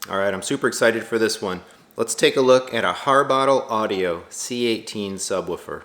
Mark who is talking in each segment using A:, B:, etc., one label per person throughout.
A: Alright, I'm super excited for this one. Let's take a look at a Harbottle Audio C18 subwoofer.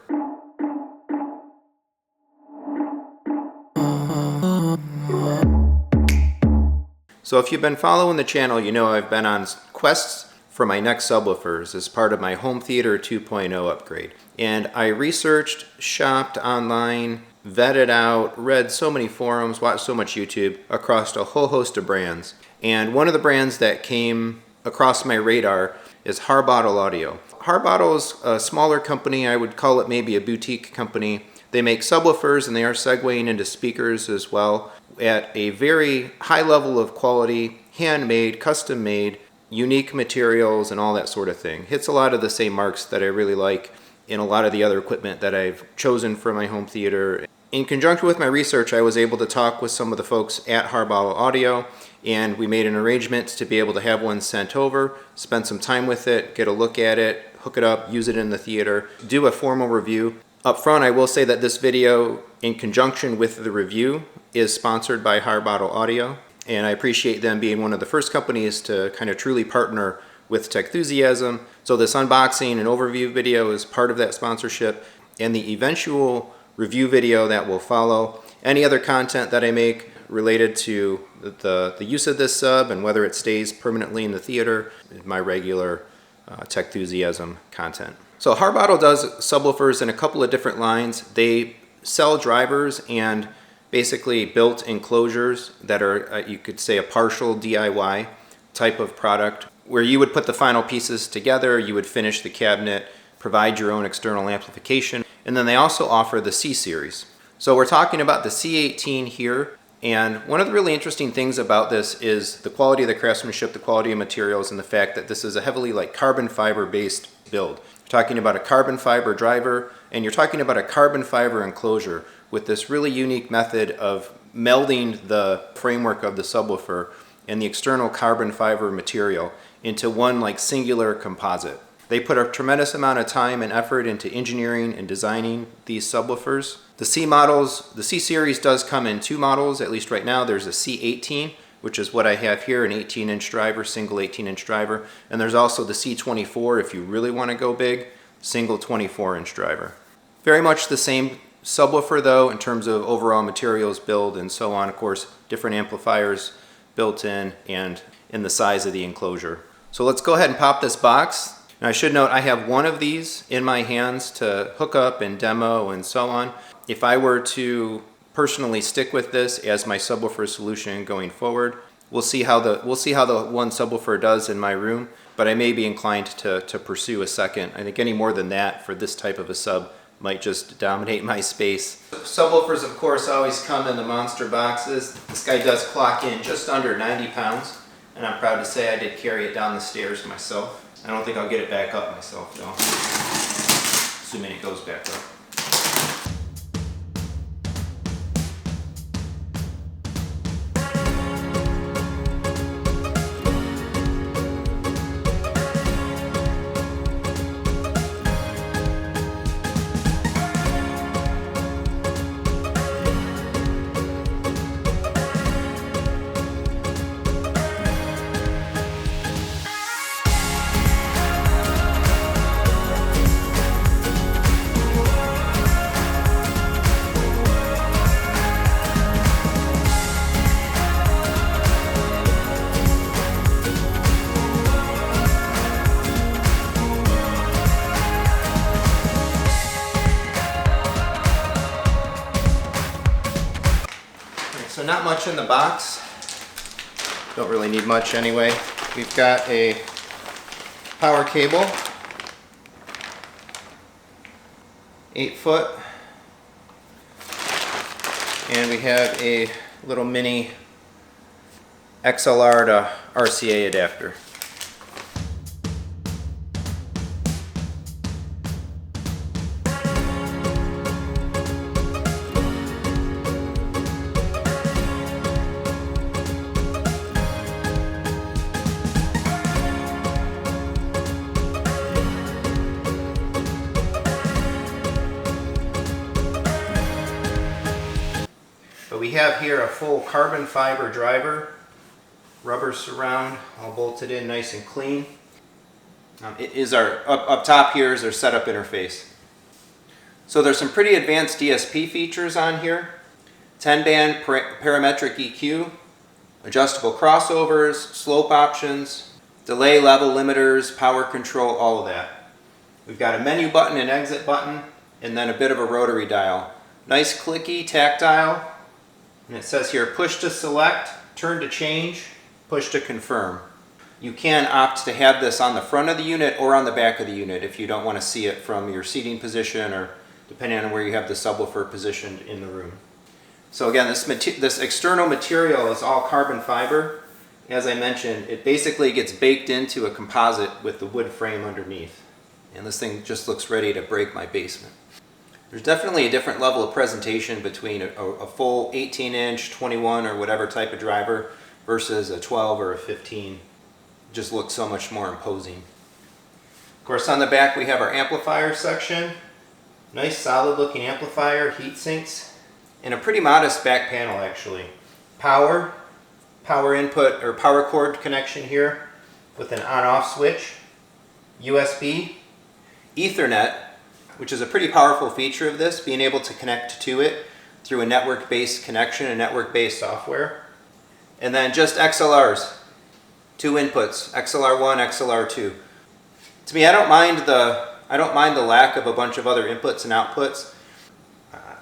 A: So if you've been following the channel, you know I've been on quests for my next subwoofers as part of my home theater 2.0 upgrade. And I researched, shopped online, vetted out, read so many forums, watched so much YouTube across a whole host of brands. And one of the brands that came across my radar is Harbottle Audio. Harbottle is a smaller company. I would call it maybe a boutique company. They make subwoofers and they are segueing into speakers as well at a very high level of quality, handmade, custom made, unique materials and all that sort of thing. Hits a lot of the same marks that I really like in a lot of the other equipment that I've chosen for my home theater. In conjunction with my research, I was able to talk with some of the folks at Harbottle Audio, and we made an arrangement to be able to have one sent over, spend some time with it, get a look at it, hook it up, use it in the theater, do a formal review. Up front, I will say that this video, in conjunction with the review, is sponsored by Harbottle Audio, and I appreciate them being one of the first companies to kind of truly partner with Techthusiasm. So this unboxing and overview video is part of that sponsorship, and the eventual review video that will follow. Any other content that I make related to the use of this sub and whether it stays permanently in the theater is my regular Techthusiasm content. So Harbottle does subwoofers in a couple of different lines. They sell drivers and basically built enclosures that are, you could say, a partial DIY type of product where you would put the final pieces together, you would finish the cabinet, provide your own external amplification, and then they also offer the C series. So we're talking about the C18 here, and one of the really interesting things about this is the quality of the craftsmanship, the quality of materials, and the fact that this is a heavily carbon fiber based build. You're talking about a carbon fiber driver, and you're talking about a carbon fiber enclosure with this really unique method of melding the framework of the subwoofer and the external carbon fiber material into one singular composite. They put a tremendous amount of time and effort into engineering and designing these subwoofers. The C series does come in two models, at least right now. There's a C18, which is what I have here, an 18-inch driver, single 18-inch driver. And there's also the C24 if you really want to go big, single 24-inch driver. Very much the same subwoofer though in terms of overall materials, build, and so on. Of course, different amplifiers built in and in the size of the enclosure. So let's go ahead and pop this box. Now I should note I have one of these in my hands to hook up and demo and so on. If I were to personally stick with this as my subwoofer solution going forward, we'll see how the one subwoofer does in my room, but I may be inclined to pursue a second. I think any more than that for this type of a sub might just dominate my space. Subwoofers, of course, always come in the monster boxes. This guy does clock in just under 90 pounds, and I'm proud to say I did carry it down the stairs myself. I don't think I'll get it back up myself though, assuming it goes back up. So not much in the box. Don't really need much anyway. We've got a power cable, 8 foot, and we have a little mini XLR to RCA adapter. But we have here a full carbon fiber driver rubber surround, all bolted in nice and clean. It is our, up top here is our setup interface. So there's some pretty advanced DSP features on here. 10-band parametric EQ, adjustable crossovers, slope options, delay level limiters, power control, all of that. We've got a menu button and exit button, and then a bit of a rotary dial. Nice clicky, tactile, and it says here push to select, turn to change, push to confirm. You can opt to have this on the front of the unit or on the back of the unit if you don't want to see it from your seating position or depending on where you have the subwoofer positioned in the room. So again, this external material is all carbon fiber. As I mentioned, it basically gets baked into a composite with the wood frame underneath. And this thing just looks ready to break my basement. There's definitely a different level of presentation between a full 18-inch, 21 or whatever type of driver versus a 12 or a 15. It just looks so much more imposing. Of course, on the back we have our amplifier section. Nice solid looking amplifier, heat sinks, and a pretty modest back panel actually. Power input or power cord connection here with an on-off switch, USB, Ethernet, which is a pretty powerful feature of this, being able to connect to it through a network-based connection and network-based software. And then just XLRs, 2 inputs, XLR1, XLR2. To me, I don't mind the lack of a bunch of other inputs and outputs.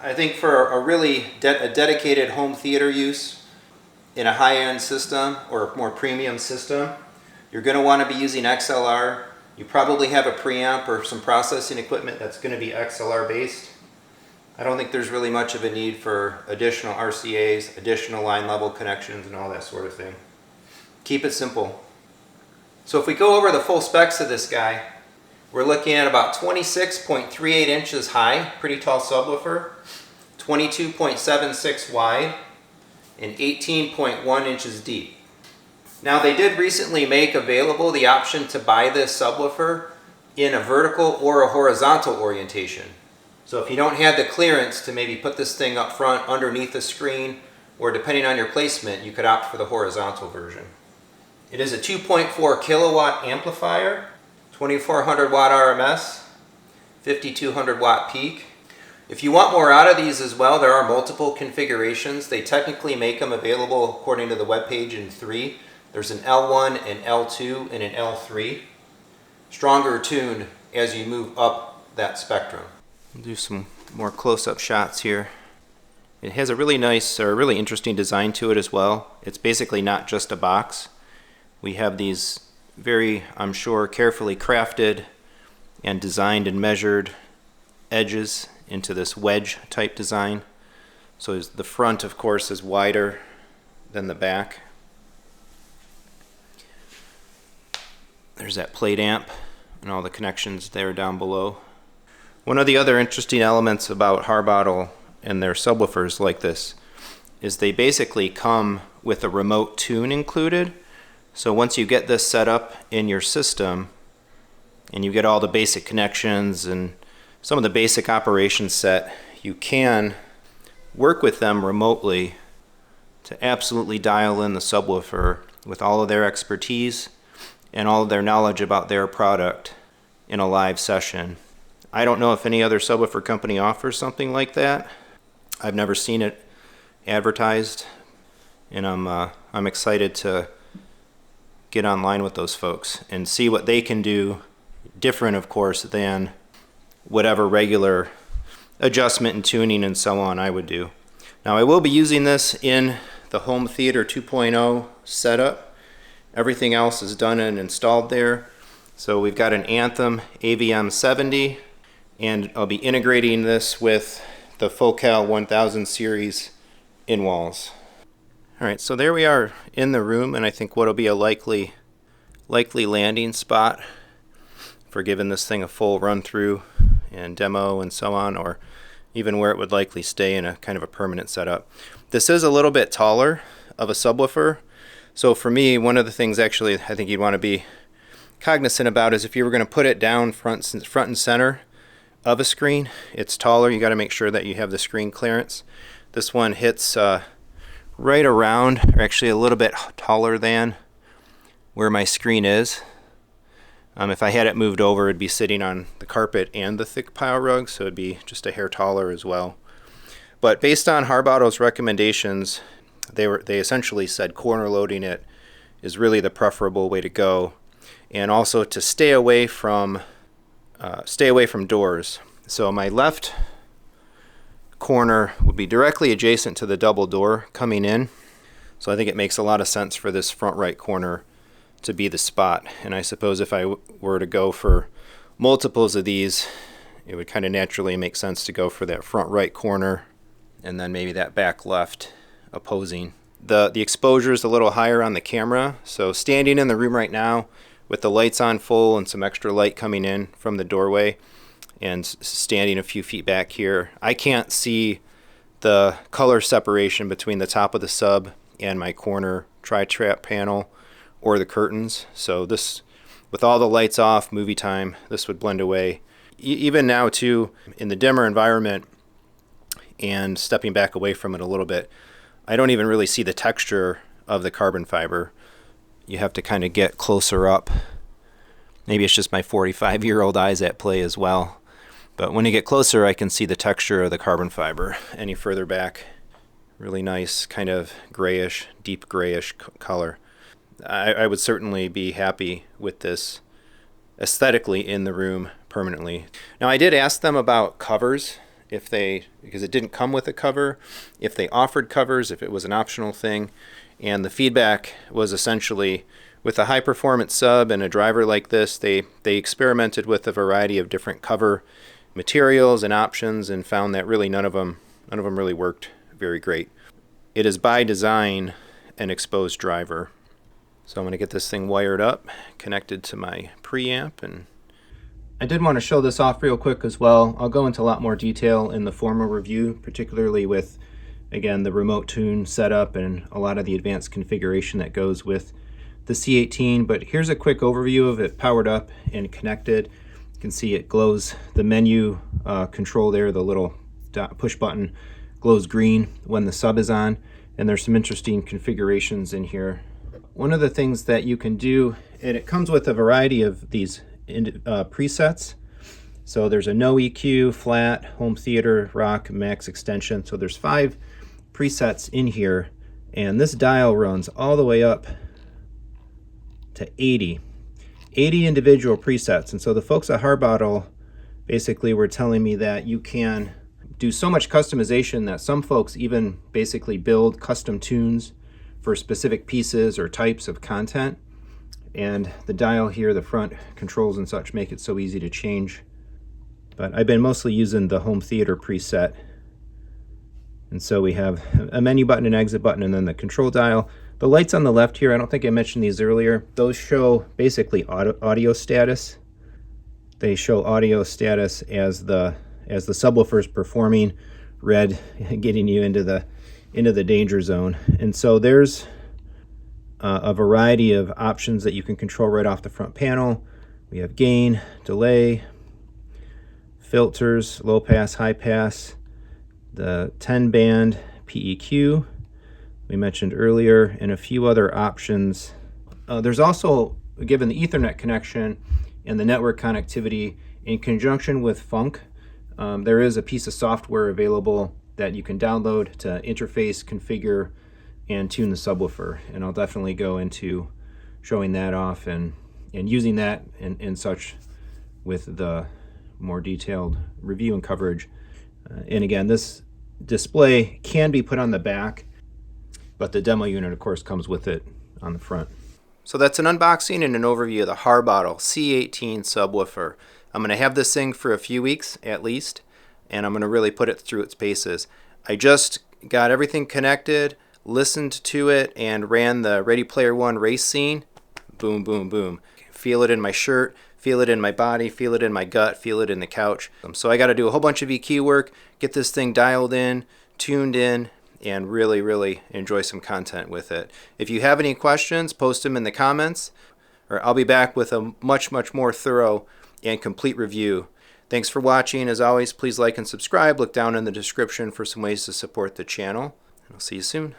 A: I think for a really dedicated home theater use in a high-end system or a more premium system, you're going to want to be using XLR. You probably have a preamp or some processing equipment that's going to be XLR based. I don't think there's really much of a need for additional RCAs, additional line level connections and all that sort of thing. Keep it simple. So if we go over the full specs of this guy, we're looking at about 26.38 inches high, pretty tall subwoofer, 22.76 wide, and 18.1 inches deep. Now they did recently make available the option to buy this subwoofer in a vertical or a horizontal orientation. So if you don't have the clearance to maybe put this thing up front underneath the screen, or depending on your placement, you could opt for the horizontal version. It is a 2.4 kilowatt amplifier, 2400 watt RMS, 5200 watt peak. If you want more out of these as well, there are multiple configurations. They technically make them available according to the webpage in 3. There's an L1, an L2, and an L3. Stronger tuned as you move up that spectrum. We'll do some more close-up shots here. It has a really nice or really interesting design to it as well. It's basically not just a box. We have these very, I'm sure, carefully crafted and designed and measured edges into this wedge type design. So the front, of course, is wider than the back. There's that plate amp and all the connections there down below. One of the other interesting elements about Harbottle and their subwoofers like this is they basically come with a remote tune included. So once you get this set up in your system and you get all the basic connections and some of the basic operations set, you can work with them remotely to absolutely dial in the subwoofer with all of their expertise and all of their knowledge about their product in a live session. I don't know if any other subwoofer company offers something like that. I've never seen it advertised, and I'm excited to get online with those folks and see what they can do different, of course, than whatever regular adjustment and tuning and so on I would do. Now I will be using this in the Home Theater 2.0 setup. Everything else is done and installed there. So we've got an Anthem AVM 70, and I'll be integrating this with the Focal 1000 series in walls. Alright, so there we are in the room, and I think what'll be a likely landing spot for giving this thing a full run through and demo and so on, or even where it would likely stay in a kind of a permanent setup. This is a little bit taller of a subwoofer, so for me, one of the things actually I think you'd want to be cognizant about is if you were going to put it down front and center of a screen, it's taller. You got to make sure that you have the screen clearance. This one hits right around, or actually a little bit taller than where my screen is. If I had it moved over, it'd be sitting on the carpet and the thick pile rug, so it'd be just a hair taller as well. But based on Harbottle's recommendations, they essentially said corner loading it is really the preferable way to go, and also to stay away from doors. So my left corner would be directly adjacent to the double door coming in, so I think it makes a lot of sense for this front right corner to be the spot. And I suppose if I were to go for multiples of these, it would kind of naturally make sense to go for that front right corner and then maybe that back left opposing. The exposure is a little higher on the camera, so standing in the room right now with the lights on full and some extra light coming in from the doorway and standing a few feet back here, I can't see the color separation between the top of the sub and my corner tri-trap panel or the curtains. So this, with all the lights off, movie time, this would blend away. Even now too, in the dimmer environment and stepping back away from it a little bit, I don't even really see the texture of the carbon fiber. You have to kind of get closer up. Maybe it's just my 45-year-old eyes at play as well. But when you get closer, I can see the texture of the carbon fiber. Any further back, really nice kind of grayish, deep grayish color. I would certainly be happy with this aesthetically in the room permanently. Now I did ask them about covers, because it didn't come with a cover, if they offered covers, if it was an optional thing, and the feedback was essentially, with a high performance sub and a driver like this, they experimented with a variety of different cover materials and options and found that really none of them really worked very great. It is by design an exposed driver. So I'm going to get this thing wired up, connected to my preamp, and I did want to show this off real quick as well. I'll go into a lot more detail in the formal review, particularly with, again, the remote tune setup and a lot of the advanced configuration that goes with the C18, but here's a quick overview of it powered up and connected. You can see it glows, the menu control there, the little push button glows green when the sub is on, and there's some interesting configurations in here. One of the things that you can do, and it comes with a variety of these presets. So there's a no EQ, flat, home theater, rock, max extension. So there's 5 presets in here, and this dial runs all the way up to 80 individual presets. And so the folks at Harbottle basically were telling me that you can do so much customization that some folks even basically build custom tunes for specific pieces or types of content. And the dial here, the front controls and such, make it so easy to change. But I've been mostly using the home theater preset. And so we have a menu button, an exit button, and then the control dial. The lights on the left here, I don't think I mentioned these earlier. Those show basically audio status. They show audio status as the subwoofer is performing. Red getting you into the danger zone. And so there's a variety of options that you can control right off the front panel. We have gain, delay, filters, low pass, high pass, the 10 band PEQ we mentioned earlier, and a few other options. There's also, given the Ethernet connection and the network connectivity in conjunction with Funk, there is a piece of software available that you can download to interface, configure, and tune the subwoofer. And I'll definitely go into showing that off and using that and such with the more detailed review and coverage. And again, this display can be put on the back, but the demo unit, of course, comes with it on the front. So that's an unboxing and an overview of the Harbottle C18 subwoofer. I'm going to have this thing for a few weeks at least, and I'm going to really put it through its paces. I just got everything connected, listened to it, and ran the Ready Player One race scene. Boom, boom, boom. Feel it in my shirt, feel it in my body, feel it in my gut, feel it in the couch. So I got to do a whole bunch of EQ work, get this thing dialed in, tuned in, and really, really enjoy some content with it. If you have any questions, post them in the comments, or I'll be back with a much, much more thorough and complete review. Thanks for watching. As always, please like and subscribe. Look down in the description for some ways to support the channel. And I'll see you soon.